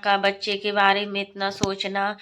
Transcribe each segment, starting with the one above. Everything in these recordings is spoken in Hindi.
का बच्चे के बारे में इतना सोचना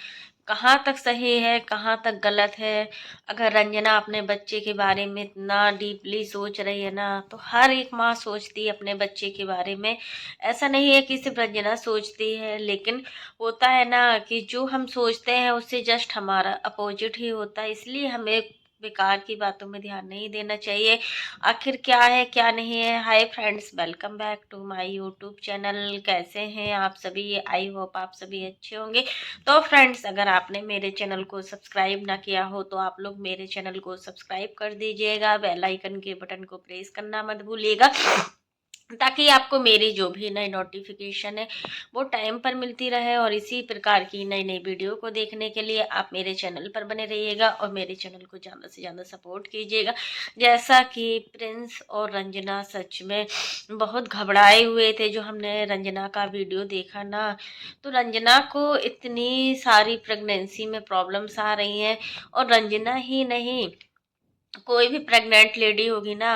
कहाँ तक सही है, कहाँ तक गलत है। अगर रंजना अपने बच्चे के बारे में इतना डीपली सोच रही है ना, तो हर एक माँ सोचती है अपने बच्चे के बारे में। ऐसा नहीं है कि सिर्फ रंजना सोचती है, लेकिन होता है ना कि जो हम सोचते हैं उससे जस्ट हमारा अपोजिट ही होता है। इसलिए हमें बेकार की बातों में ध्यान नहीं देना चाहिए। आखिर क्या है क्या नहीं है। Hi friends, welcome back to my YouTube channel. कैसे हैं आप सभी? आई होप आप सभी अच्छे होंगे। तो फ्रेंड्स, अगर आपने मेरे चैनल को सब्सक्राइब ना किया हो तो आप लोग मेरे चैनल को सब्सक्राइब कर दीजिएगा। बेल आइकन के बटन को प्रेस करना मत भूलिएगा, ताकि आपको मेरी जो भी नई नोटिफिकेशन है वो टाइम पर मिलती रहे। और इसी प्रकार की नई नई वीडियो को देखने के लिए आप मेरे चैनल पर बने रहिएगा और मेरे चैनल को ज़्यादा से ज़्यादा सपोर्ट कीजिएगा। जैसा कि प्रिंस और रंजना सच में बहुत घबराए हुए थे। जो हमने रंजना का वीडियो देखा ना, तो रंजना को इतनी सारी प्रेगनेंसी में प्रॉब्लम्स आ रही हैं। और रंजना ही नहीं, कोई भी प्रेग्नेंट लेडी होगी ना,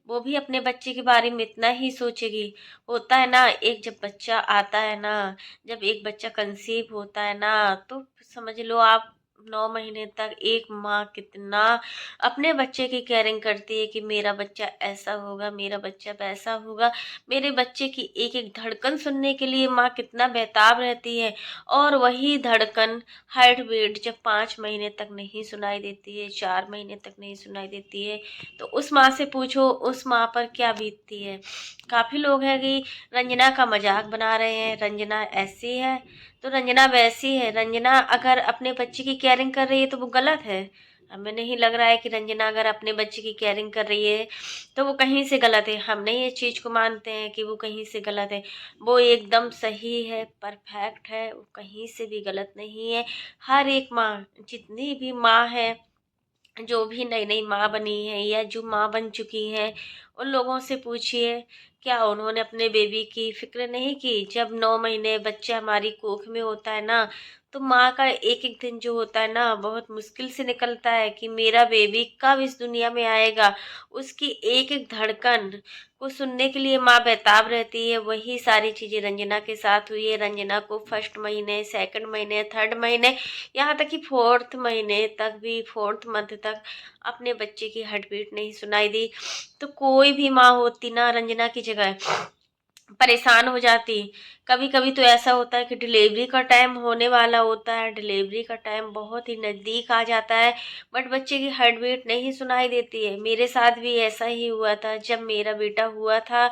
वो भी अपने बच्चे के बारे में इतना ही सोचेगी। होता है ना, एक जब बच्चा आता है ना, जब एक बच्चा कंसीव होता है ना, तो समझ लो आप 9 महीने तक एक माँ कितना अपने बच्चे की केयरिंग करती है कि मेरा बच्चा ऐसा होगा, मेरा बच्चा वैसा होगा। मेरे बच्चे की एक एक धड़कन सुनने के लिए माँ कितना बेताब रहती है। और वही धड़कन, हार्ट बीट जब 5 महीने तक नहीं सुनाई देती है, 4 महीने तक नहीं सुनाई देती है, तो उस माँ से पूछो उस माँ पर क्या बीतती है। काफ़ी लोग हैं कि रंजना का मजाक बना रहे हैं, रंजना ऐसी है तो रंजना वैसी है। रंजना अगर अपने बच्चे की केयरिंग कर रही है तो वो गलत है। हमें नहीं लग रहा है कि रंजना अगर अपने बच्चे की केयरिंग कर रही है तो वो कहीं से गलत है। हम नहीं ये चीज़ को मानते हैं कि वो कहीं से गलत है। वो एकदम सही है, परफेक्ट है, वो कहीं से भी गलत नहीं है। हर एक माँ, जितनी भी माँ है, जो भी नई नई माँ बनी है या जो माँ बन चुकी हैं, उन लोगों से पूछिए, क्या उन्होंने अपने बेबी की फिक्र नहीं की? जब 9 महीने बच्चा हमारी कोख में होता है ना, तो माँ का एक एक दिन जो होता है ना, बहुत मुश्किल से निकलता है कि मेरा बेबी कब इस दुनिया में आएगा। उसकी एक एक धड़कन को सुनने के लिए माँ बेताब रहती है। वही सारी चीज़ें रंजना के साथ हुई है। रंजना को फर्स्ट महीने, सेकंड महीने, थर्ड महीने, यहाँ तक कि फोर्थ महीने तक भी, फोर्थ मंथ तक अपने बच्चे की हार्ट बीट नहीं सुनाई दी। तो कोई भी माँ होती ना रंजना की जगह, परेशान हो जाती। कभी कभी तो ऐसा होता है कि डिलीवरी का टाइम होने वाला होता है, डिलीवरी का टाइम बहुत ही नज़दीक आ जाता है, बट बच्चे की हार्ट बीट नहीं सुनाई देती है। मेरे साथ भी ऐसा ही हुआ था। जब मेरा बेटा हुआ था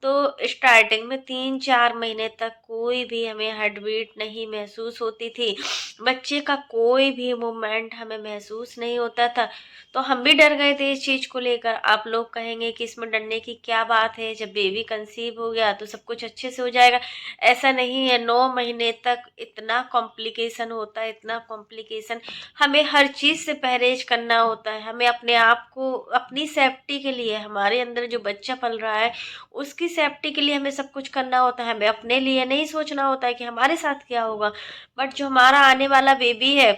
तो स्टार्टिंग में 3-4 महीने तक कोई भी हमें हार्ट बीट नहीं महसूस होती थी। बच्चे का कोई भी मूवमेंट हमें महसूस नहीं होता था। तो हम भी डर गए थे इस चीज़ को लेकर। आप लोग कहेंगे कि इसमें डरने की क्या बात है, जब बेबी कंसीव हो गया तो सब कुछ अच्छे से हो जाएगा। ऐसा नहीं है। 9 महीने तक इतना कॉम्प्लिकेशन होता है, इतना कॉम्प्लिकेशन। हमें हर चीज़ से परहेज करना होता है। हमें अपने आप को, अपनी सेफ्टी के लिए, हमारे अंदर जो बच्चा पल रहा है उसकी सेफ्टी के लिए हमें सब कुछ करना होता है। हमें अपने लिए नहीं सोचना होता है कि हमारे साथ क्या होगा, बट जो हमारा आने वाला बेबी है,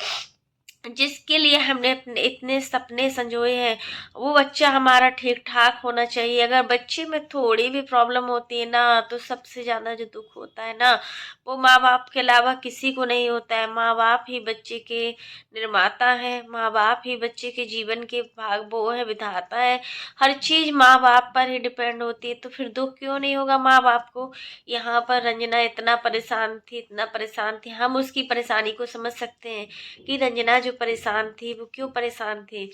जिसके लिए हमने अपने इतने सपने संजोए हैं, वो बच्चा हमारा ठीक ठाक होना चाहिए। अगर बच्चे में थोड़ी भी प्रॉब्लम होती है ना, तो सबसे ज़्यादा जो दुख होता है ना, वो माँ बाप के अलावा किसी को नहीं होता है। माँ बाप ही बच्चे के निर्माता है, माँ बाप ही बच्चे के जीवन के भाग वो है, विधाता है। हर चीज़ माँ बाप पर ही डिपेंड होती है, तो फिर दुख क्यों नहीं होगा माँ बाप को। यहाँ पर रंजना इतना परेशान थी, इतना परेशान थी। हम उसकी परेशानी को समझ सकते हैं कि रंजना जो परेशान थी वो क्यों परेशान थी।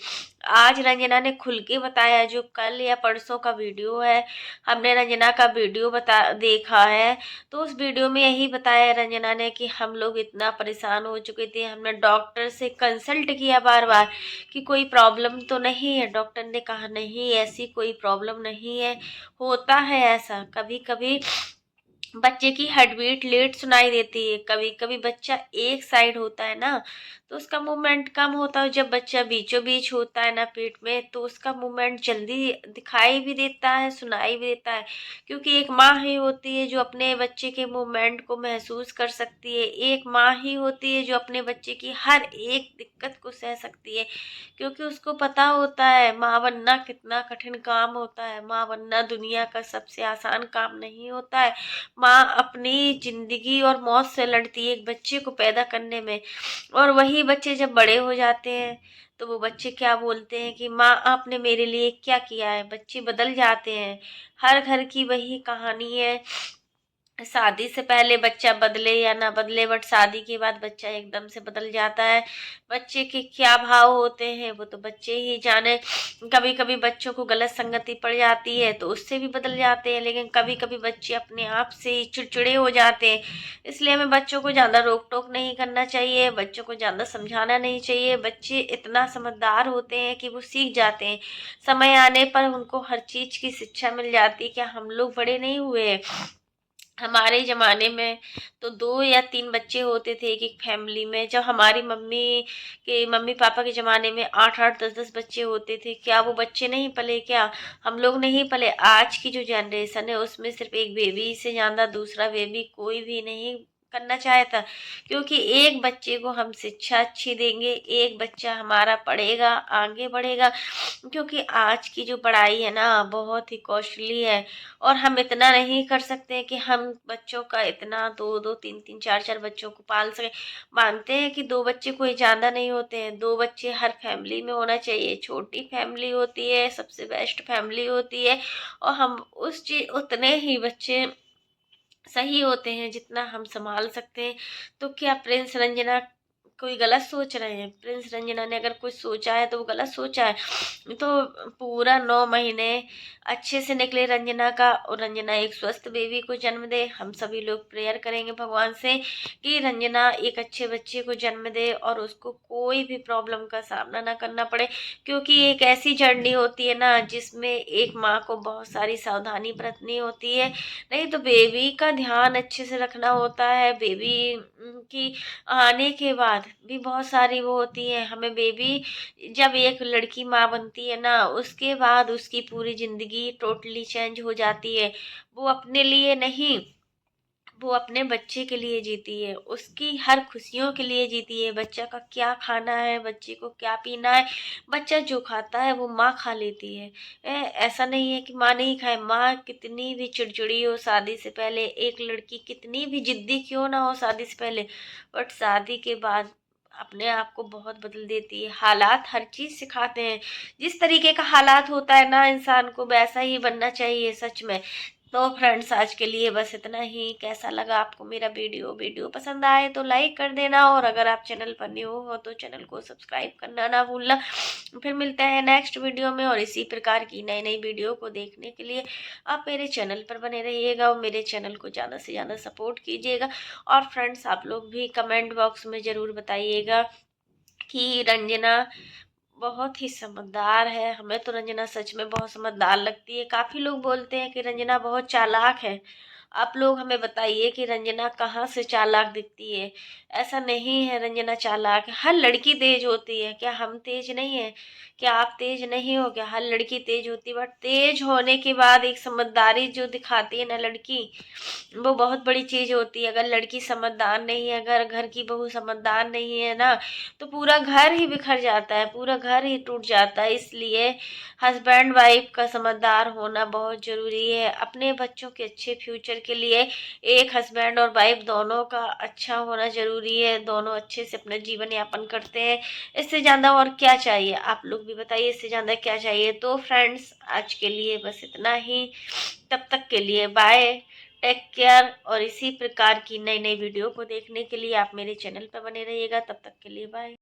आज रंजना ने खुल के बताया। जो कल या परसों का वीडियो है, हमने रंजना का वीडियो देखा है, तो उस वीडियो में यही बताया रंजना ने कि हम लोग इतना परेशान हो चुके थे। हमने डॉक्टर से कंसल्ट किया बार बार कि कोई प्रॉब्लम तो नहीं है। डॉक्टर ने कहा नहीं, ऐसी कोई प्रॉब्लम नहीं है। होता है ऐसा, कभी कभी बच्चे की हार्ट बीट लेट सुनाई देती है। कभी कभी बच्चा एक साइड होता है ना, तो उसका मूवमेंट कम होता है। जब बच्चा बीचों बीच होता है ना पेट में, तो उसका मूवमेंट जल्दी दिखाई भी देता है, सुनाई भी देता है। क्योंकि एक माँ ही होती है जो अपने बच्चे के मूवमेंट को महसूस कर सकती है। एक माँ ही होती है जो अपने बच्चे की हर एक दिक्कत को सह सकती है। क्योंकि उसको पता होता है माँ बनना कितना कठिन काम होता है। माँ बनना दुनिया का सबसे आसान काम नहीं होता है। माँ अपनी जिंदगी और मौत से लड़ती है एक बच्चे को पैदा करने में, और वही बच्चे जब बड़े हो जाते हैं तो वो बच्चे क्या बोलते हैं कि माँ आपने मेरे लिए क्या किया है। बच्चे बदल जाते हैं। हर घर की वही कहानी है। शादी से पहले बच्चा बदले या ना बदले, बट शादी के बाद बच्चा एकदम से बदल जाता है। बच्चे के क्या भाव होते हैं वो तो बच्चे ही जाने। कभी कभी बच्चों को गलत संगति पड़ जाती है तो उससे भी बदल जाते हैं, लेकिन कभी कभी बच्चे अपने आप से ही चिड़चिड़े हो जाते हैं। इसलिए हमें बच्चों को ज़्यादा रोक टोक नहीं करना चाहिए, बच्चों को ज़्यादा समझाना नहीं चाहिए। बच्चे इतना समझदार होते हैं कि वो सीख जाते हैं। समय आने पर उनको हर चीज़ की शिक्षा मिल जाती है। क्या हम लोग बड़े नहीं हुए? हमारे ज़माने में तो 2 या 3 बच्चे होते थे एक-एक फैमिली में। जब हमारी मम्मी पापा के ज़माने में 8-8 10-10 बच्चे होते थे। क्या वो बच्चे नहीं पले क्या? हम लोग नहीं पले? आज की जो जनरेशन है उसमें सिर्फ़ एक बेबी से ज़्यादा दूसरा बेबी कोई भी नहीं करना चाहता। क्योंकि एक बच्चे को हम शिक्षा अच्छी देंगे, एक बच्चा हमारा पढ़ेगा, आगे बढ़ेगा। क्योंकि आज की जो पढ़ाई है ना बहुत ही कॉस्टली है, और हम इतना नहीं कर सकते कि हम बच्चों का इतना 2-2 3-3 4-4 बच्चों को पाल सकें। मानते हैं कि 2 बच्चे कोई ज़्यादा नहीं होते हैं, 2 बच्चे हर फैमिली में होना चाहिए। छोटी फैमिली होती है सबसे बेस्ट फैमिली होती है, और हम उस चीज उतने ही बच्चे सही होते हैं जितना हम संभाल सकते हैं। तो क्या प्रिंस रंजना कोई गलत सोच रहे हैं? प्रिंस रंजना ने अगर कुछ सोचा है तो वो गलत सोचा है। तो पूरा 9 महीने अच्छे से निकले रंजना का, और रंजना एक स्वस्थ बेबी को जन्म दे। हम सभी लोग प्रेयर करेंगे भगवान से कि रंजना एक अच्छे बच्चे को जन्म दे और उसको कोई भी प्रॉब्लम का सामना ना करना पड़े। क्योंकि एक ऐसी जर्नी होती है ना जिसमें एक माँ को बहुत सारी सावधानी बरतनी होती है। नहीं तो बेबी का ध्यान अच्छे से रखना होता है। बेबी की आने के बाद भी बहुत सारी वो होती है। हमें बेबी जब एक लड़की माँ बनती है ना उसके बाद उसकी पूरी जिंदगी टोटली चेंज हो जाती है। वो अपने लिए नहीं, वो अपने बच्चे के लिए जीती है, उसकी हर खुशियों के लिए जीती है। बच्चा का क्या खाना है, बच्चे को क्या पीना है, बच्चा जो खाता है वो माँ खा लेती है। ऐसा नहीं है कि माँ नहीं खाए। माँ कितनी भी चिड़चिड़ी हो शादी से पहले, एक लड़की कितनी भी जिद्दी क्यों ना हो शादी से पहले, बट शादी के बाद अपने आप को बहुत बदल देती है। हालात हर चीज सिखाते हैं। जिस तरीके का हालात होता है ना इंसान को वैसा ही बनना चाहिए सच में। तो फ्रेंड्स आज के लिए बस इतना ही। कैसा लगा आपको मेरा वीडियो पसंद आए तो लाइक कर देना, और अगर आप चैनल पर न्यू हो तो चैनल को सब्सक्राइब करना ना भूलना। फिर मिलते हैं नेक्स्ट वीडियो में, और इसी प्रकार की नई नई वीडियो को देखने के लिए आप मेरे चैनल पर बने रहिएगा और मेरे चैनल को ज़्यादा से ज़्यादा सपोर्ट कीजिएगा। और फ्रेंड्स आप लोग भी कमेंट बॉक्स में ज़रूर बताइएगा कि रंजना बहुत ही समझदार है। हमें तो रंजना सच में बहुत समझदार लगती है। काफ़ी लोग बोलते हैं कि रंजना बहुत चालाक है। आप लोग हमें बताइए कि रंजना कहाँ से चालाक दिखती है? ऐसा नहीं है रंजना चालाक है। हर लड़की तेज होती है। क्या हम तेज नहीं है? क्या आप तेज नहीं हो? क्या हर लड़की तेज होती है? बट तेज होने के बाद एक समझदारी जो दिखाती है ना लड़की, वो बहुत बड़ी चीज होती है। अगर लड़की समझदार नहीं है, अगर घर की बहू समझदार नहीं है ना, तो पूरा घर ही बिखर जाता है, पूरा घर ही टूट जाता है। इसलिए हस्बैंड वाइफ का समझदार होना बहुत जरूरी है। अपने बच्चों के अच्छे फ्यूचर के लिए एक हस्बैंड और वाइफ दोनों का अच्छा होना जरूरी है। दोनों अच्छे से अपना जीवन यापन करते हैं। इससे ज़्यादा और क्या चाहिए? आप लोग भी बताइए इससे ज़्यादा क्या चाहिए? तो फ्रेंड्स आज के लिए बस इतना ही। तब तक के लिए बाय, टेक केयर। और इसी प्रकार की नई नई वीडियो को देखने के लिए आप मेरे चैनल पर बने रहिएगा। तब तक के लिए बाय।